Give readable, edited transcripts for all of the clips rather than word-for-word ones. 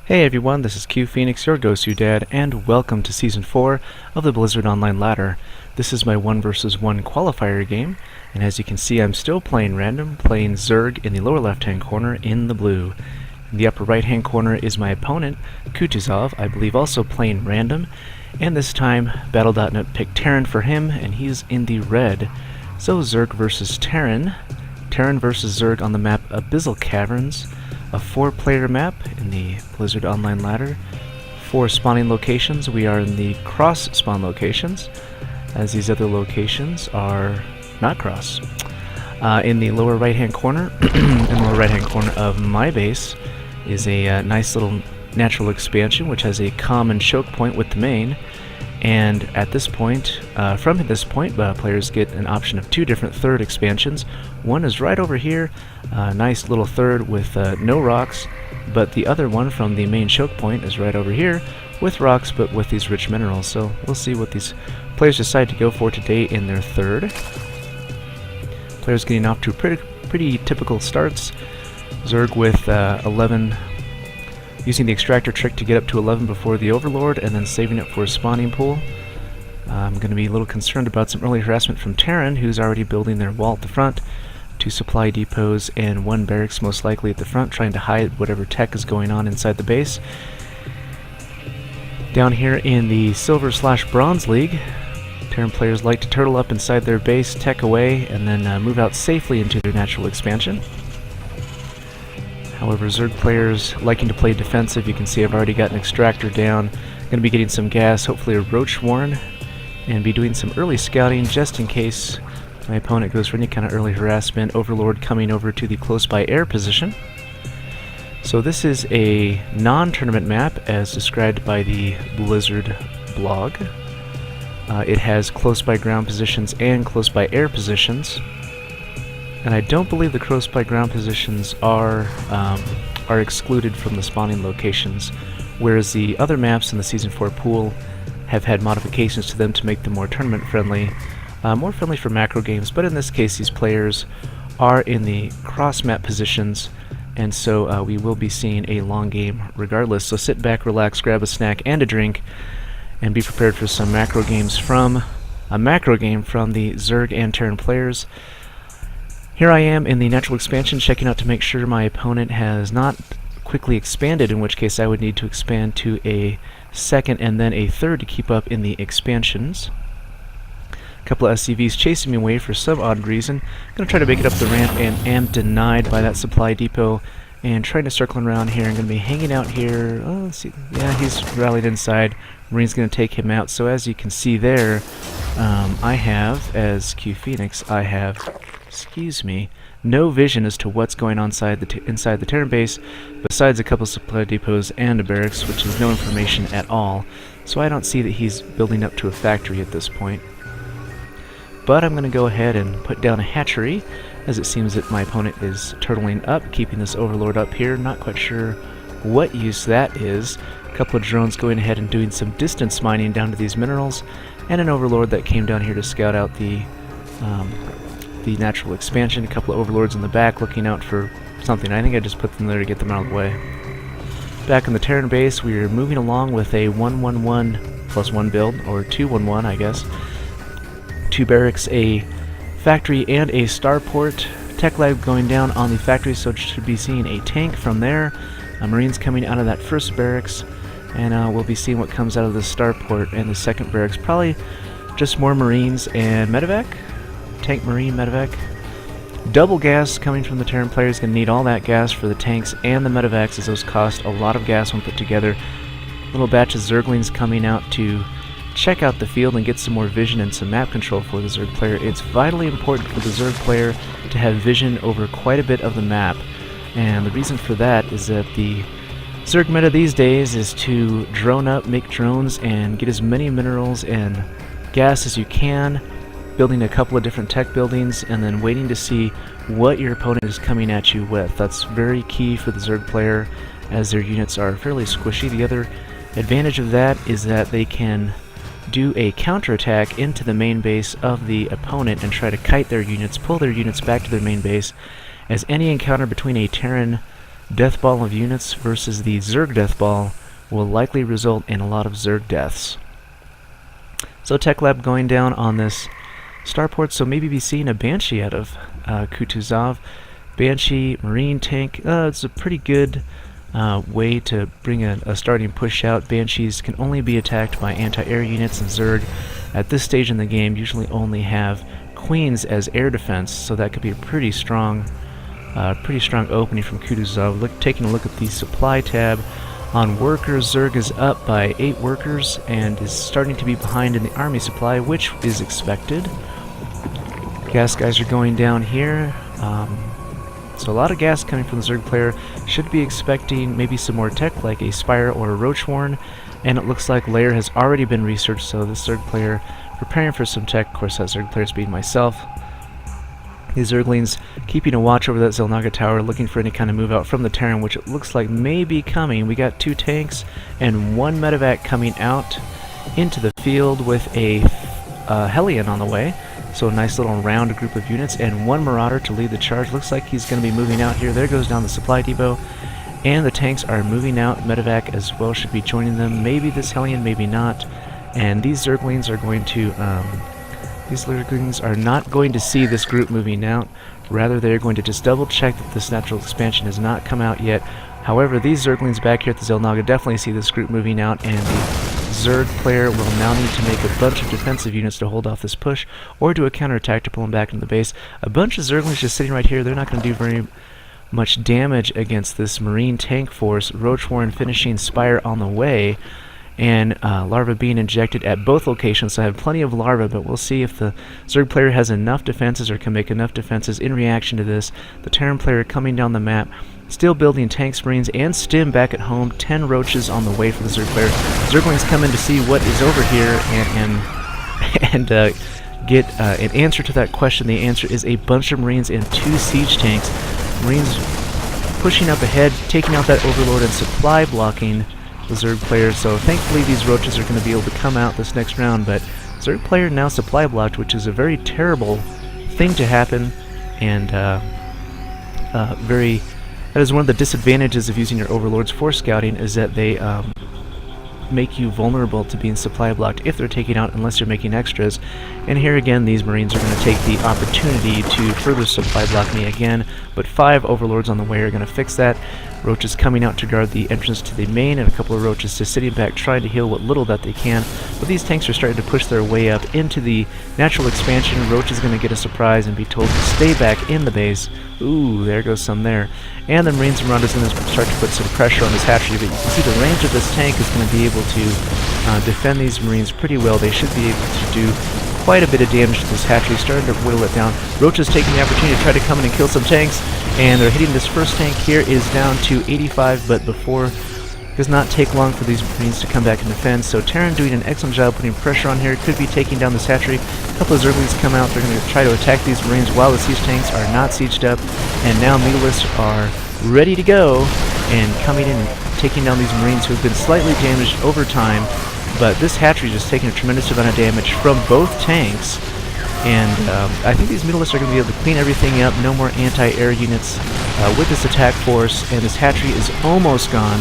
Hey everyone, this is CuePhoenix, your GosuDad, and welcome to Season 4 of the Blizzard Online Ladder. This is my 1 vs 1 qualifier game, and as you can see I'm still playing random, playing Zerg in the lower left hand corner in the blue. In the upper right hand corner is my opponent, Kutuzov, I believe also playing random, and this time Battle.net picked Terran for him, and he's in the red. So Zerg versus Terran. Terran versus Zerg on the map Abyssal Caverns. A 4-player map in the Blizzard Online Ladder. 4 spawning locations. We are in the cross spawn locations, as these other locations are not cross. In the lower right hand corner, of my base is a nice little natural expansion which has a common choke point with the main. And at this point, from this point, players get an option of 2 different third expansions. One is right over here, a nice little third with no rocks, but the other one from the main choke point is right over here with rocks but with these rich minerals. So we'll see what these players decide to go for today in their third. Players getting off to pretty typical starts. Zerg with 11, using the extractor trick to get up to 11 before the Overlord, and then saving it for a spawning pool. I'm going to be a little concerned about some early harassment from Terran, who's already building their wall at the front, 2 supply depots and 1 barracks most likely at the front, trying to hide whatever tech is going on inside the base. Down here in the Silver/Bronze League, Terran players like to turtle up inside their base, tech away, and then move out safely into their natural expansion. However, Zerg players liking to play defensive. You can see I've already got an extractor down. Going to be getting some gas, hopefully a roach warren, and be doing some early scouting just in case my opponent goes for any kind of early harassment. Overlord coming over to the close by air position. So this is a non-tournament map as described by the Blizzard blog. It has close by ground positions and close by air positions. And I don't believe the close by ground positions are excluded from the spawning locations, whereas the other maps in the Season 4 pool have had modifications to them to make them more tournament friendly, more friendly for macro games, but in this case these players are in the cross map positions, and so we will be seeing a long game regardless. So sit back, relax, grab a snack and a drink, and be prepared for some macro games from a macro game from the Zerg and Terran players. Here I am in the natural expansion, checking out to make sure my opponent has not quickly expanded, in which case I would need to expand to a second and then a third to keep up in the expansions. A couple of SCVs chasing me away for some odd reason. I'm going to try to make it up the ramp and am denied by that supply depot, and trying to circle around here. I'm going to be hanging out here. Oh, let's see. Yeah, he's rallied inside. Marine's going to take him out. So as you can see there, I have, as CuePhoenix, I have, excuse me, no vision as to what's going on inside the Terran base, besides a couple supply depots and a barracks, which is no information at all. So I don't see that he's building up to a factory at this point. But I'm going to go ahead and put down a hatchery, as it seems that my opponent is turtling up, keeping this Overlord up here. Not quite sure what use that is. A couple of drones going ahead and doing some distance mining down to these minerals, and an Overlord that came down here to scout out the natural expansion. A couple of Overlords in the back looking out for something. I think I just put them there to get them out of the way. Back in the Terran base, we are moving along with a 1-1-1+1 build, or 2-1-1 I guess. 2 barracks, a factory, and a starport. Tech lab going down on the factory, so should be seeing a tank from there. Marines coming out of that first barracks, and we'll be seeing what comes out of the starport and the second barracks. Probably just more Marines and medevac. Tank, Marine, medevac. Double gas coming from the Terran players. Going to need all that gas for the tanks and the medevacs, as those cost a lot of gas when put together. Little batch of Zerglings coming out to check out the field and get some more vision and some map control for the Zerg player. It's vitally important for the Zerg player to have vision over quite a bit of the map, and the reason for that is that the Zerg meta these days is to drone up, make drones, and get as many minerals and gas as you can, building a couple of different tech buildings, and then waiting to see what your opponent is coming at you with. That's very key for the Zerg player, as their units are fairly squishy. The other advantage of that is that they can do a counterattack into the main base of the opponent and try to kite their units, pull their units back to their main base, as any encounter between a Terran death ball of units versus the Zerg death ball will likely result in a lot of Zerg deaths. So Tech Lab going down on this starport, so maybe be seeing a Banshee out of Kutuzov. Banshee, Marine tank, it's a pretty good way to bring a starting push out. Banshees can only be attacked by anti-air units, and Zerg at this stage in the game usually only have Queens as air defense, so that could be a pretty strong opening from Kutuzov. Taking a look at the supply tab on workers, Zerg is up by 8 workers and is starting to be behind in the army supply, which is expected. Gas guys are going down here. So a lot of gas coming from the Zerg player. Should be expecting maybe some more tech like a Spire or a Roachwarren, and it looks like Lair has already been researched, so the Zerg player preparing for some tech. Of course, that Zerg player is being myself. The Zerglings keeping a watch over that Xel'Naga tower, looking for any kind of move out from the Terran, which it looks like may be coming. We got 2 tanks and 1 medevac coming out into the field with a Hellion on the way. So a nice little round group of units, and 1 Marauder to lead the charge. Looks like he's going to be moving out here. There goes down the supply depot, and the tanks are moving out. Medevac as well should be joining them. Maybe this Hellion, maybe not. And these Zerglings are going to these Zerglings are not going to see this group moving out. Rather, they're going to just double check that this natural expansion has not come out yet. However, these Zerglings back here at the Xel'Naga definitely see this group moving out, and the Zerg player will now need to make a bunch of defensive units to hold off this push, or do a counterattack to pull them back into the base. A bunch of Zerglings just sitting right here. They're not going to do very much damage against this Marine tank force. Roachwarren finishing Spire on the way, and larva being injected at both locations, so I have plenty of larva, but we'll see if the Zerg player has enough defenses or can make enough defenses in reaction to this. The Terran player coming down the map, still building tanks, marines, and stim back at home. 10 roaches on the way for the Zerg player. Zerglings come in to see what is over here and get an answer to that question. The answer is a bunch of marines and 2 siege tanks. Marines pushing up ahead, taking out that overlord and supply blocking the Zerg player. So thankfully these roaches are going to be able to come out this next round, but Zerg player now supply blocked, which is a very terrible thing to happen, and that is one of the disadvantages of using your overlords for scouting, is that they make you vulnerable to being supply blocked if they're taking out, unless you're making extras. And here again, these marines are going to take the opportunity to further supply block me again, but 5 overlords on the way are going to fix that. Roaches coming out to guard the entrance to the main, and a couple of roaches just sitting back trying to heal what little that they can. But these tanks are starting to push their way up into the natural expansion. Roach is going to get a surprise and be told to stay back in the base. Ooh, there goes some there. And the Marines around is going to start to put some pressure on this hatchery, but you can see the range of this tank is going to be able to defend these Marines pretty well. They should be able to do quite a bit of damage to this hatchery, starting to whittle it down. Roach is taking the opportunity to try to come in and kill some tanks, and they're hitting this first tank here. Is down to 85, but before it does not take long for these Marines to come back and defend. So Terran doing an excellent job putting pressure on here. Could be taking down this hatchery. A couple of Zerglings come out. They're going to try to attack these Marines while the siege tanks are not sieged up, and now Mutalisks are ready to go and coming in and taking down these Marines who have been slightly damaged over time. But this hatchery is just taking a tremendous amount of damage from both tanks, and I think these Mutalisks are going to be able to clean everything up. No more anti-air units with this attack force, and this hatchery is almost gone,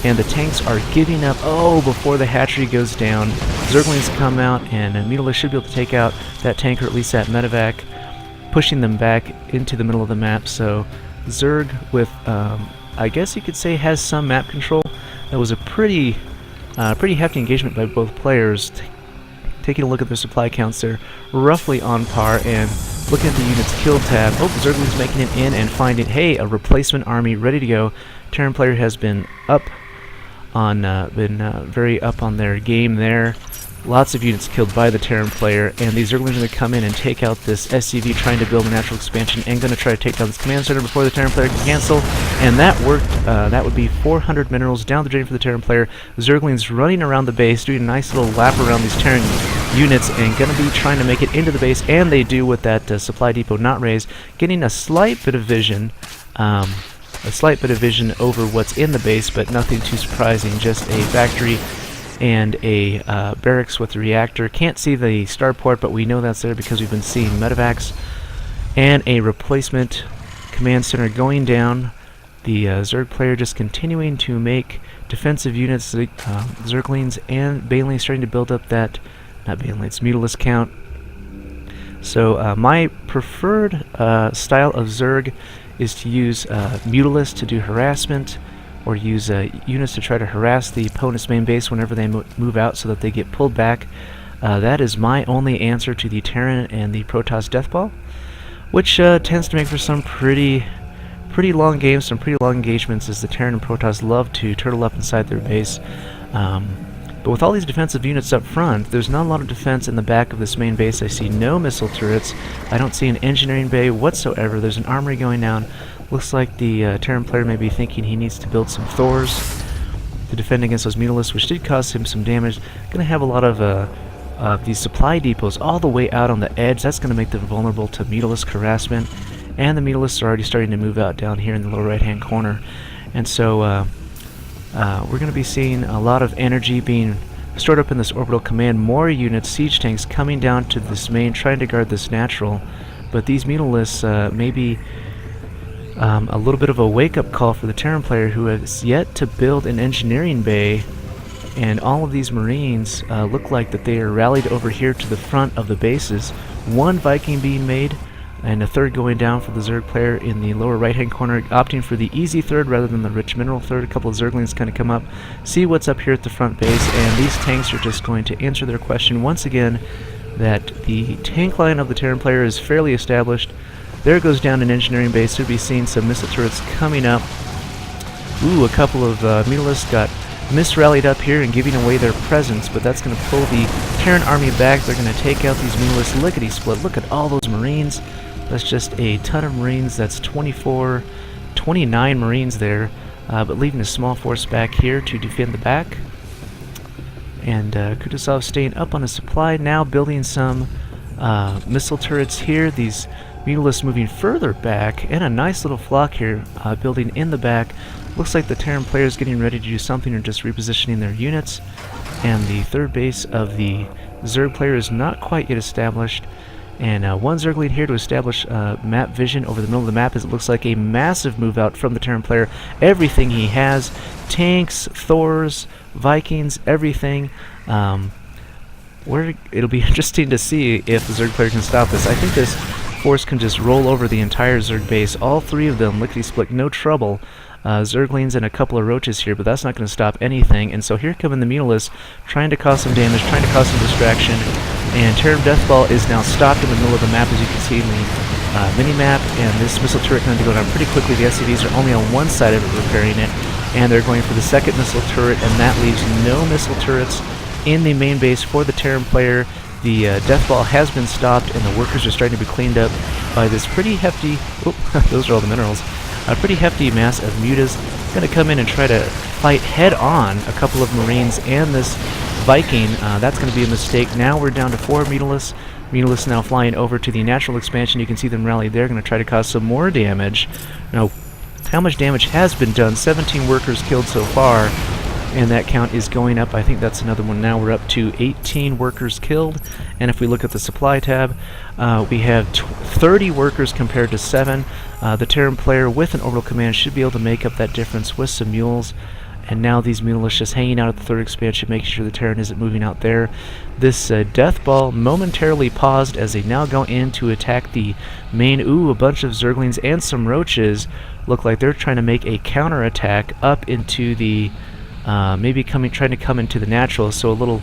and the tanks are giving up. Oh, before the hatchery goes down, Zerglings come out, and Mutalisks should be able to take out that tank, or at least that medevac, pushing them back into the middle of the map. So Zerg with, I guess you could say, has some map control. That was a pretty hefty engagement by both players. Taking a look at their supply counts, they're roughly on par, and looking at the units killed tab. Oh, Zerglings making it in and finding, hey, a replacement army ready to go. Terran player has been up on, very up on their game there. Lots of units killed by the Terran player, and these Zerglings are going to come in and take out this SCV trying to build a natural expansion, and going to try to take down this command center before the Terran player can cancel, and that worked. That would be 400 minerals down the drain for the Terran player. Zerglings running around the base, doing a nice little lap around these Terran units, and going to be trying to make it into the base, and they do with that supply depot not raised, getting a slight bit of vision. Over what's in the base, but nothing too surprising, just a factory and a barracks with a reactor. Can't see the starport, but we know that's there because we've been seeing medevacs, and a replacement command center going down. The Zerg player just continuing to make defensive units, Zerglings and Banelings starting to build up that, not Banelings, Mutalisk count. So my preferred style of Zerg is to use Mutalisk to do harassment, or use units to try to harass the opponent's main base whenever they move out so that they get pulled back. That is my only answer to the Terran and the Protoss Deathball, which tends to make for some pretty long games, some pretty long engagements, as the Terran and Protoss love to turtle up inside their base. But with all these defensive units up front, there's not a lot of defense in the back of this main base. I see no missile turrets. I don't see an engineering bay whatsoever. There's an armory going down. Looks like the Terran player may be thinking he needs to build some Thors to defend against those Mutalisks, which did cause him some damage. Going to have a lot of these supply depots all the way out on the edge. That's going to make them vulnerable to Mutalisk harassment. And the Mutalisks are already starting to move out down here in the lower right-hand corner. And so we're going to be seeing a lot of energy being stored up in this orbital command. More units, siege tanks, coming down to this main, trying to guard this natural. But these Mutalisks may be a little bit of a wake-up call for the Terran player, who has yet to build an engineering bay. And all of these Marines look like that they are rallied over here to the front of the bases. One Viking being made, and a third going down for the Zerg player in the lower right-hand corner, opting for the easy third rather than the rich mineral third. A couple of Zerglings kind of come up, see what's up here at the front base, and these tanks are just going to answer their question once again that the tank line of the Terran player is fairly established. There goes down an engineering base. Should be seeing some missile turrets coming up. Ooh, a couple of Mutalisks got misrallied up here and giving away their presence, but that's going to pull the Terran army back. They're going to take out these Mutalisks lickety-split. Look at all those Marines. That's just a ton of Marines. That's 29 Marines there, but leaving a small force back here to defend the back. And Kutuzov staying up on his supply, now building some missile turrets here. These Mutalisks moving further back, and a nice little flock here building in the back. Looks like the Terran player is getting ready to do something, or just repositioning their units. And the third base of the Zerg player is not quite yet established. And one Zergling here to establish map vision over the middle of the map, as it looks like a massive move out from the Terran player. Everything he has, tanks, Thors, Vikings, everything. It'll be interesting to see if the Zerg player can stop this. I think this force can just roll over the entire Zerg base. All three of them lickety-split, no trouble. Zerglings and a couple of roaches here, but that's not going to stop anything. And so here come in the Mutalisks, trying to cause some damage, trying to cause some distraction. And Terran Deathball is now stopped in the middle of the map, as you can see in the mini-map. And this missile turret going to go down pretty quickly. The SCVs are only on one side of it repairing it. And they're going for the second missile turret, and that leaves no missile turrets in the main base for the Terran player. The Deathball has been stopped, and the workers are starting to be cleaned up by this pretty hefty... those are all the minerals. A pretty hefty mass of mutas going to come in and try to fight head-on a couple of Marines and this Viking. That's going to be a mistake. Now we're down to 4 Mutalisks. Mutalisks now flying over to the natural expansion. You can see them rally there, going to try to cause some more damage. Now, how much damage has been done? 17 workers killed so far, and that count is going up. I think that's another one now. We're up to 18 workers killed, and if we look at the supply tab, we have 30 workers compared to 7. The Terran player with an orbital command should be able to make up that difference with some mules. And now these Mutalisks just hanging out at the third expansion, making sure the Terran isn't moving out there. This Deathball momentarily paused as they now go in to attack the main. Ooh, a bunch of Zerglings and some roaches look like they're trying to make a counterattack up into the maybe trying to come into the natural. So a little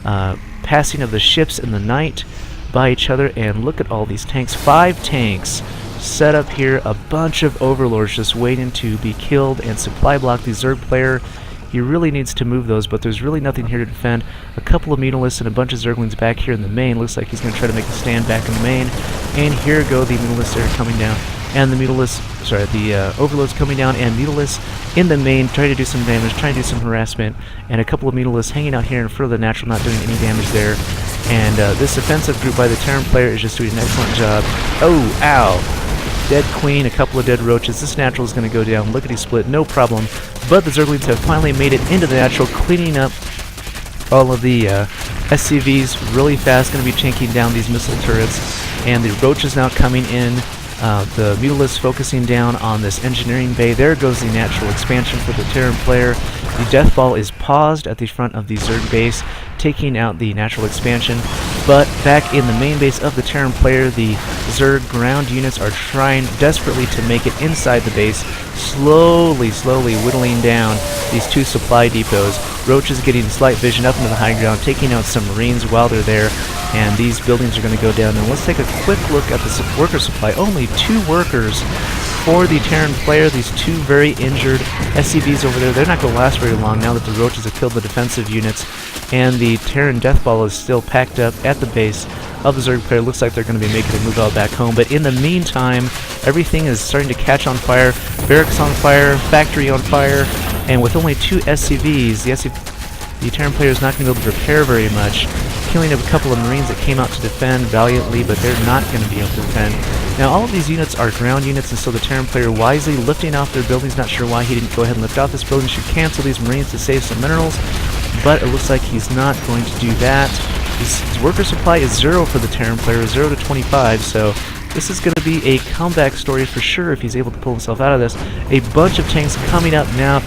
passing of the ships in the night by each other. And look at all these tanks. 5 tanks set up here, a bunch of overlords just waiting to be killed and supply block the Zerg player. He really needs to move those, but there's really nothing here to defend. A couple of Mutalisks and a bunch of Zerglings back here in the main. Looks like he's going to try to make a stand back in the main. And here go the Mutalisks there coming down. And the Overlords coming down, and Mutalisks in the main trying to do some damage, trying to do some harassment. And a couple of Mutalisks hanging out here in front of the natural, not doing any damage there. And this offensive group by the Terran player is just doing an excellent job. Oh, ow! Dead Queen, a couple of dead roaches. This natural is going to go down lickety-split, no problem. But the Zerglings have finally made it into the natural, cleaning up all of the SCVs really fast. Going to be taking down these missile turrets. And the roaches now coming in The Mutalisk focusing down on this engineering bay. There goes the natural expansion for the Terran player. The Death Ball is paused at the front of the Zerg base, taking out the natural expansion. But back in the main base of the Terran player, the Zerg ground units are trying desperately to make it inside the base, slowly whittling down these two supply depots. Roach is getting slight vision up into the high ground, taking out some Marines while they're there, and these buildings are going to go down. Now let's take a quick look at the worker supply. Only 2 workers for the Terran player. These 2 very injured SCVs over there, they're not going to last very long now that the Roaches have killed the defensive units, and the Terran Death Ball is still packed up at the base of the Zerg player. Looks like they're going to be making a move out back home, but in the meantime, everything is starting to catch on fire. Barracks on fire, factory on fire, and with only 2 SCVs, the Terran player is not going to be able to repair very much, killing a couple of Marines that came out to defend valiantly, but they're not going to be able to defend. Now, all of these units are ground units, and so the Terran player wisely lifting off their buildings. Not sure why he didn't go ahead and lift off this building. Should cancel these Marines to save some minerals, but it looks like he's not going to do that. His worker supply is 0 for the Terran player, 0 to 25, so this is going to be a comeback story for sure if he's able to pull himself out of this. A bunch of tanks coming up now,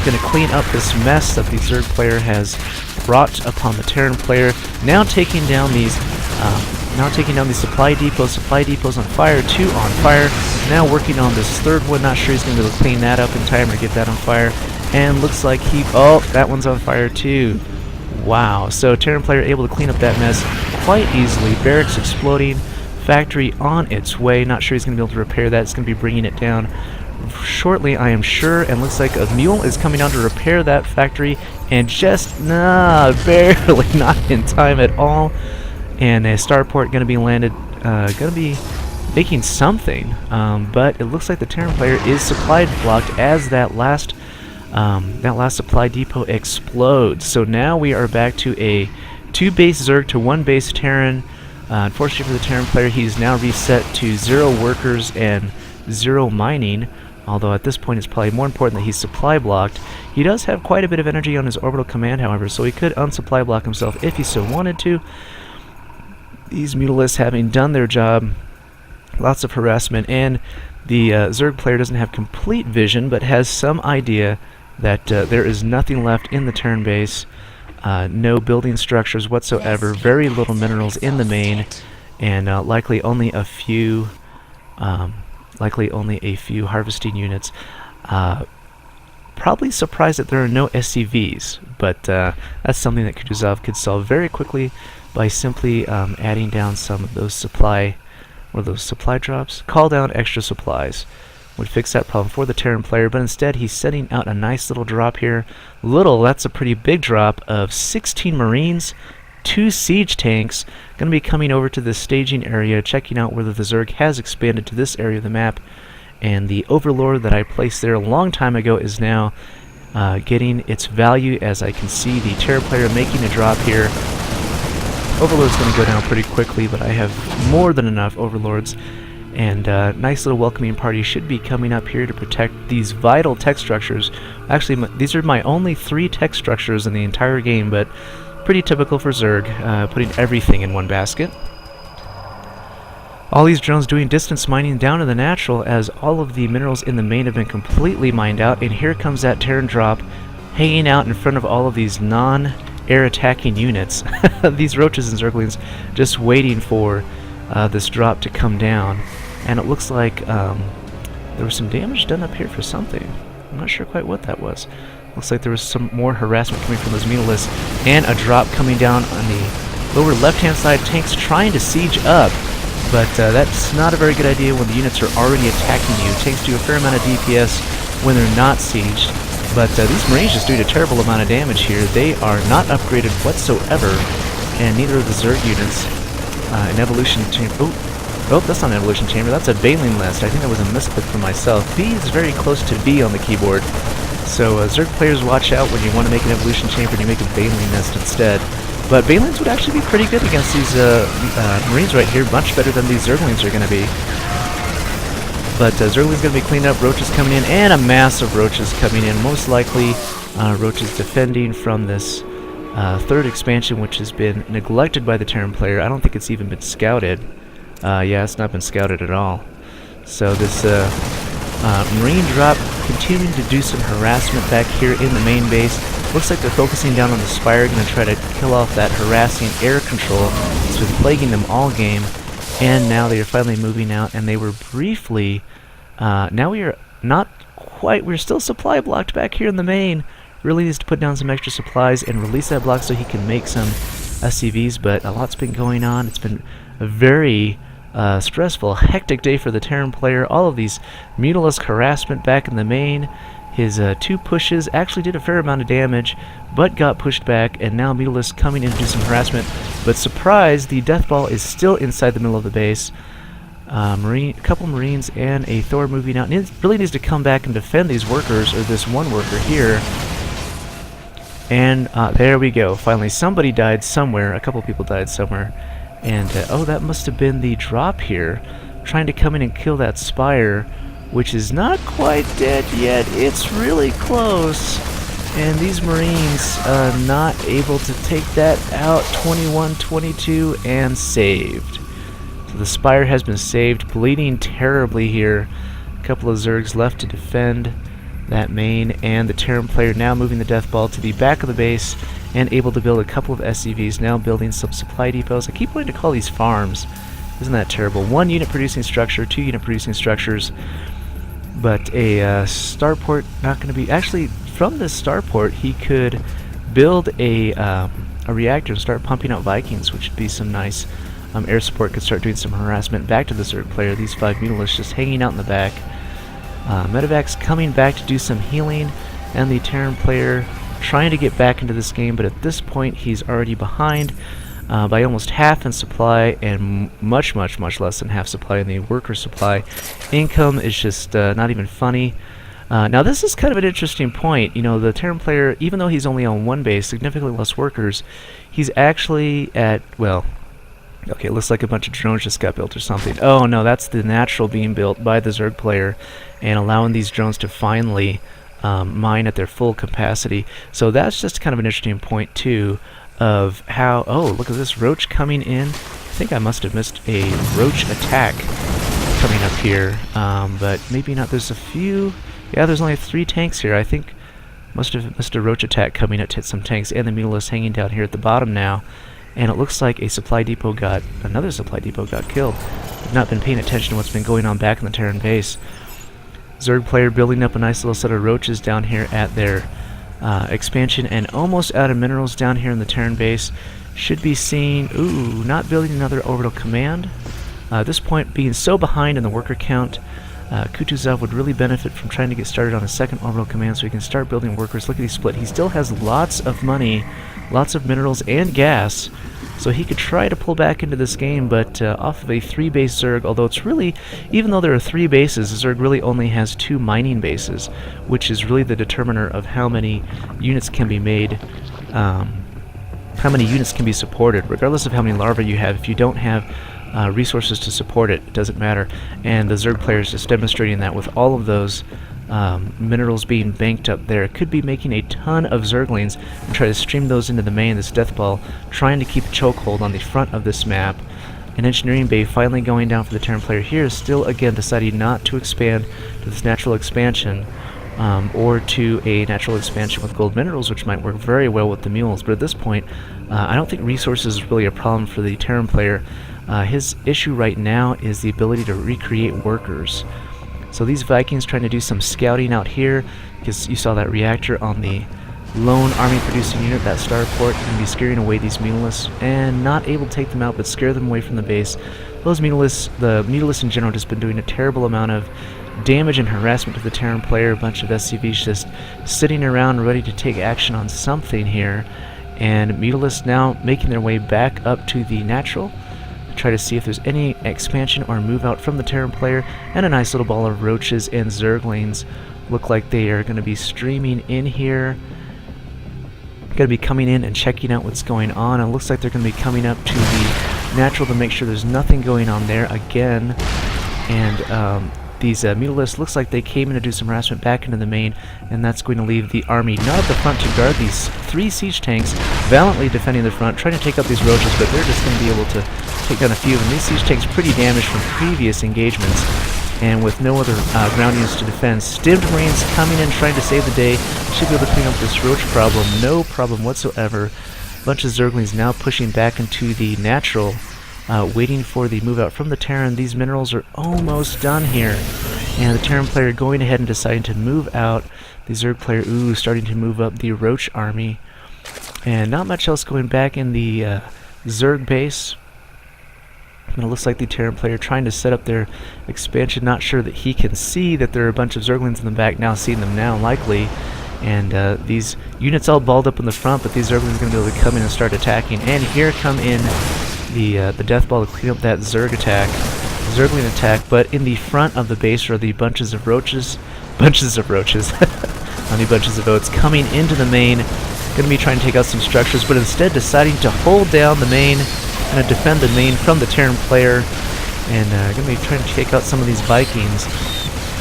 going to clean up this mess that the Zerg player has brought upon the Terran player. Now taking down these supply depots. Supply depots on fire, 2 on fire. Now working on this 3rd one. Not sure he's going to be able to clean that up in time or get that on fire. And looks like that one's on fire too. Wow. So Terran player able to clean up that mess quite easily. Barracks exploding. Factory on its way. Not sure he's going to be able to repair that. It's going to be bringing it down shortly, I am sure, and looks like a mule is coming down to repair that factory, and just barely not in time at all. And a starport going to be landed, going to be making something, but it looks like the Terran player is supply blocked as that last supply depot explodes. So now we are back to a 2 base Zerg to 1 base Terran. Unfortunately for the Terran player, he's now reset to 0 workers and 0 mining, although at this point it's probably more important that he's supply blocked. He does have quite a bit of energy on his orbital command, however, so he could unsupply block himself if he so wanted to. These Mutalisks having done their job, lots of harassment, and the Zerg player doesn't have complete vision, but has some idea that there is nothing left in the Terran base. No building structures whatsoever, very little minerals in the main, and likely only a few harvesting units. Probably surprised that there are no SCVs, but that's something that Kutuzov could solve very quickly by simply adding down some of those supply drops. Call down extra supplies would fix that problem for the Terran player, but instead he's setting out a nice little drop here. That's a pretty big drop of 16 Marines, 2 siege tanks, going to be coming over to this staging area, checking out whether the Zerg has expanded to this area of the map, and the Overlord that I placed there a long time ago is now getting its value, as I can see the Terran player making a drop here. Overlord's going to go down pretty quickly, but I have more than enough Overlords, and nice little welcoming party should be coming up here to protect these vital tech structures. Actually, these are my only 3 tech structures in the entire game, but pretty typical for Zerg, putting everything in one basket. All these drones doing distance mining down to the natural, as all of the minerals in the main have been completely mined out, and here comes that Terran drop hanging out in front of all of these non-air attacking units. These Roaches and Zerglings just waiting for this drop to come down, and it looks like there was some damage done up here for something. I'm not sure quite what that was. Looks like there was some more harassment coming from those Mutalisks, and a drop coming down on the lower left-hand side. Tanks trying to siege up, but that's not a very good idea when the units are already attacking you. Tanks do a fair amount of DPS when they're not sieged, but these Marines just doing a terrible amount of damage here. They are not upgraded whatsoever, and neither are the Zerg units. An evolution chamber. Oh, that's not an evolution chamber. That's a Baleen list. I think that was a misclick for myself. B is very close to B on the keyboard. So Zerg players, watch out when you want to make an evolution chamber and you make a Baleen nest instead. But Baleens would actually be pretty good against these Marines right here, much better than these Zerglings are going to be. But Zerglings going to be cleaned up, Roaches coming in, and a mass of Roaches coming in. Most likely Roaches defending from this 3rd expansion, which has been neglected by the Terran player. I don't think it's even been scouted. Yeah, it's not been scouted at all. So this Marine drop continuing to do some harassment back here in the main base. Looks like they're focusing down on the Spire, going to try to kill off that harassing air control that's been plaguing them all game. And now they are finally moving out, and they were briefly... now we are not quite... We're still supply blocked back here in the main. Really needs to put down some extra supplies and release that block so he can make some SCVs, but a lot's been going on. It's been a very stressful, hectic day for the Terran player. All of these Mutalisk harassment back in the main. His 2 pushes actually did a fair amount of damage, but got pushed back, and now Mutalisk coming in to do some harassment. But surprise, the Death Ball is still inside the middle of the base. A couple Marines and a Thor moving out. And it really needs to come back and defend these workers, or this one worker here. And there we go. Finally, somebody died somewhere. A couple people died somewhere. And, oh, that must have been the drop here. Trying to come in and kill that Spire, which is not quite dead yet. It's really close. And these Marines not able to take that out. 21-22 and saved. So the Spire has been saved. Bleeding terribly here. A couple of Zergs left to defend that main, and the Terran player now moving the Death Ball to the back of the base and able to build a couple of SCVs, now building some supply depots. I keep wanting to call these farms. Isn't that terrible? 1 unit producing structure, 2 unit producing structures, but a starport not going to be... Actually, from this starport, he could build a reactor and start pumping out Vikings, which would be some nice air support. Could start doing some harassment back to the Zerg player. These 5 Mutalisks just hanging out in the back. Medevac's coming back to do some healing, and the Terran player trying to get back into this game, but at this point he's already behind by almost half in supply, and much less than half supply in the worker supply. Income is just not even funny. Now this is kind of an interesting point. You know, the Terran player, even though he's only on 1 base, significantly less workers, he's actually at, well, okay, it looks like a bunch of drones just got built or something. Oh no, that's the natural being built by the Zerg player and allowing these drones to finally mine at their full capacity. So that's just kind of an interesting point too of how... Oh, look at this Roach coming in. I think I must have missed a Roach attack coming up here, but maybe not. There's a few... Yeah, there's only 3 tanks here. I think must have missed a Roach attack coming up to hit some tanks, and the Mutalisk hanging down here at the bottom now. And it looks like another supply depot got killed. I've not been paying attention to what's been going on back in the Terran base. Zerg player building up a nice little set of roaches down here at their expansion, and almost out of minerals down here in the Terran base. Should be seeing... Ooh, not building another orbital command. At this point, being so behind in the worker count, Kutuzov would really benefit from trying to get started on a second orbital command so he can start building workers. Look at these split. He still has lots of money, lots of minerals and gas, so he could try to pull back into this game, but off of a 3-base Zerg, although it's really, even though there are 3 bases, Zerg really only has 2 mining bases, which is really the determiner of how many units can be made, how many units can be supported. Regardless of how many larvae you have, if you don't have resources to support it, it doesn't matter. And the Zerg player is just demonstrating that with all of those minerals being banked up there. Could be making a ton of Zerglings and try to stream those into the main, this Death Ball, trying to keep a chokehold on the front of this map. An engineering bay finally going down for the Terran player here, still again deciding not to expand to this natural expansion, or to a natural expansion with gold minerals, which might work very well with the mules. But at this point, I don't think resources is really a problem for the Terran player. His issue right now is the ability to recreate workers. So these Vikings trying to do some scouting out here, because you saw that reactor on the lone army producing unit, that starport, and be scaring away these Mutalisks, and not able to take them out, but scare them away from the base. Those Mutalisks, the Mutalisks in general, just been doing a terrible amount of damage and harassment to the Terran player. A bunch of SCVs just sitting around ready to take action on something here, and Mutalisks now making their way back up to the natural. Try to see if there's any expansion or move out from the Terran player, and a nice little ball of roaches and Zerglings look like they are going to be streaming in here. Going to be coming in and checking out what's going on. It looks like they're going to be coming up to the natural to make sure there's nothing going on there again. And these Mutalisks, looks like they came in to do some harassment back into the main, and that's going to leave the army not at the front to guard these 3 siege tanks, valiantly defending the front, trying to take out these roaches, but they're just going to be able to take down a few of them. These siege tanks pretty damaged from previous engagements, and with no other ground units to defend, Stimmed Marines coming in trying to save the day. Should be able to clean up this roach problem, no problem whatsoever. Bunch of Zerglings now pushing back into the natural, waiting for the move out from the Terran. These minerals are almost done here, and the Terran player going ahead and deciding to move out. The Zerg player, starting to move up the roach army, and not much else going back in the Zerg base. And it looks like the Terran player trying to set up their expansion, not sure that he can see that there are a bunch of Zerglings in the back, now seeing them now likely. And these units all balled up in the front, but these Zerglings are going to be able to come in and start attacking. And here come in the Death Ball to clean up that Zergling attack. But in the front of the base are the bunches of roaches, not the bunches of oats, coming into the main. Going to be trying to take out some structures, but instead deciding to hold down the main, going to defend the main from the Terran player, and going to be trying to take out some of these Vikings.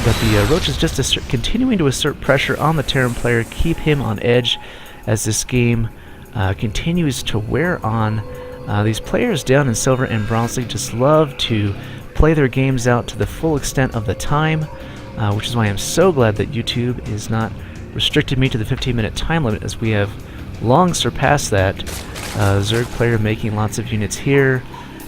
But the roaches just continuing to assert pressure on the Terran player, keep him on edge as this game continues to wear on. These players down in Silver and Bronze League just love to play their games out to the full extent of the time, which is why I'm so glad that YouTube is not restricted me to the 15-minute time limit, as we have long surpassed that. Zerg player making lots of units here,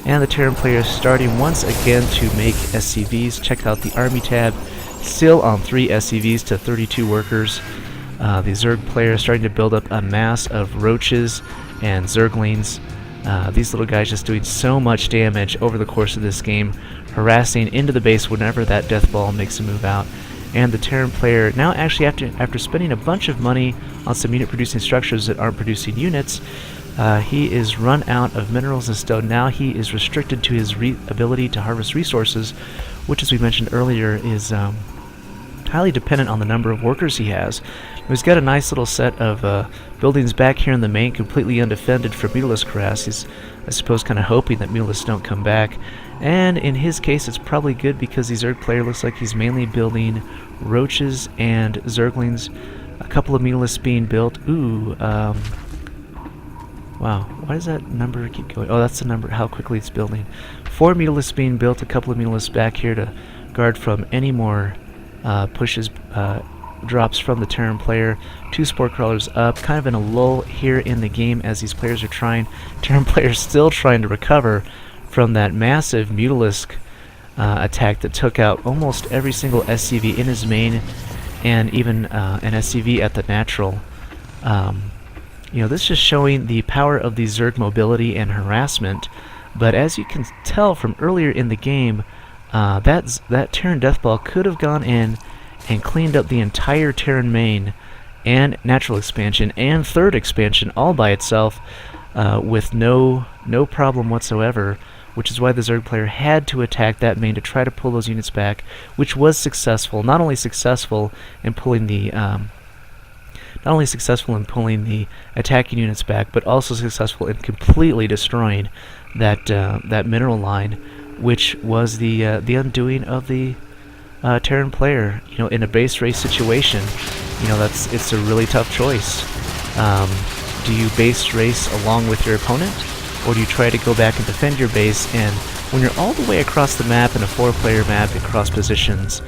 and the Terran player starting once again to make SCVs. Check out the Army tab. Still on 3 SCVs to 32 workers. The Zerg player starting to build up a mass of roaches and Zerglings. These little guys just doing so much damage over the course of this game, harassing into the base whenever that death ball makes a move out. And the Terran player now actually, after spending a bunch of money on some unit producing structures that aren't producing units, he is run out of minerals and stone. Now he is restricted to his ability to harvest resources, which, as we mentioned earlier, is highly dependent on the number of workers he has. He's got a nice little set of buildings back here in the main, completely undefended for Mutalisk harass. He's, I suppose, kind of hoping that Mutalisks don't come back. And in his case, it's probably good, because the Zerg player looks like he's mainly building roaches and Zerglings. A couple of Mutalisks being built. Wow, why does that number keep going? Oh, that's the number, how quickly it's building. 4 Mutalisks being built, a couple of Mutalisks back here to guard from any more pushes, drops from the Terran player. 2 Spore Crawlers up, kind of in a lull here in the game as these players are Terran players still trying to recover from that massive Mutalisk attack that took out almost every single SCV in his main, and even an SCV at the natural. You know, this is just showing the power of the Zerg mobility and harassment, but as you can tell from earlier in the game, that Terran Deathball could have gone in and cleaned up the entire Terran main and natural expansion and third expansion all by itself with no problem whatsoever, which is why the Zerg player had to attack that main to try to pull those units back, which was successful. Not only successful in pulling the attacking units back, but also successful in completely destroying that mineral line, which was the undoing of the Terran player. You know, in a base race situation, you know, it's a really tough choice. Do you base race along with your opponent, or do you try to go back and defend your base? And when you're all the way across the map in a 4-player map in cross positions,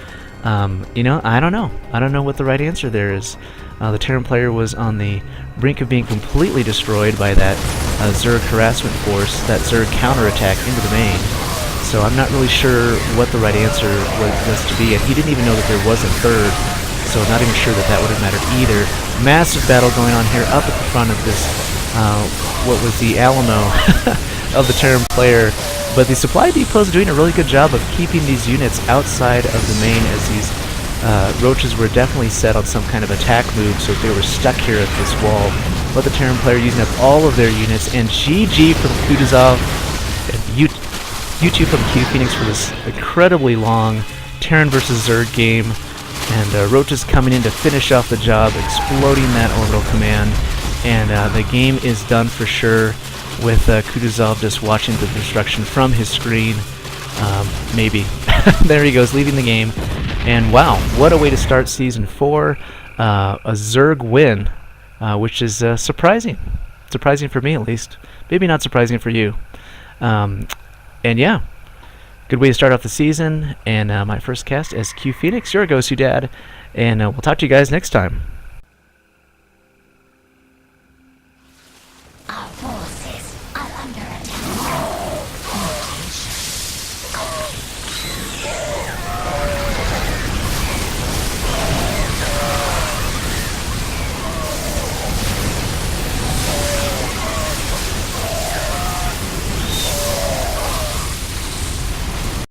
you know, I don't know what the right answer there is. The Terran player was on the brink of being completely destroyed by that Zerg harassment force, that Zerg counterattack into the main. So I'm not really sure what the right answer was to be, and he didn't even know that there was a third, so I'm not even sure that would have mattered either. Massive battle going on here up at the front of this, what was the Alamo of the Terran player. But the supply depot is doing a really good job of keeping these units outside of the main, as these roaches were definitely set on some kind of attack move, so they were stuck here at this wall. But the Terran player using up all of their units, and GG from Kutuzov, and YouTube from CuePhoenix for this incredibly long Terran versus Zerg game. And roaches coming in to finish off the job, exploding that orbital command, and the game is done for sure, with Kutuzov just watching the destruction from his screen. Maybe. There he goes, leaving the game. And wow, what a way to start Season 4. A Zerg win, which is surprising. Surprising for me, at least. Maybe not surprising for you. And yeah, good way to start off the season, and my first cast as CuePhoenix, your GosuDad, and we'll talk to you guys next time.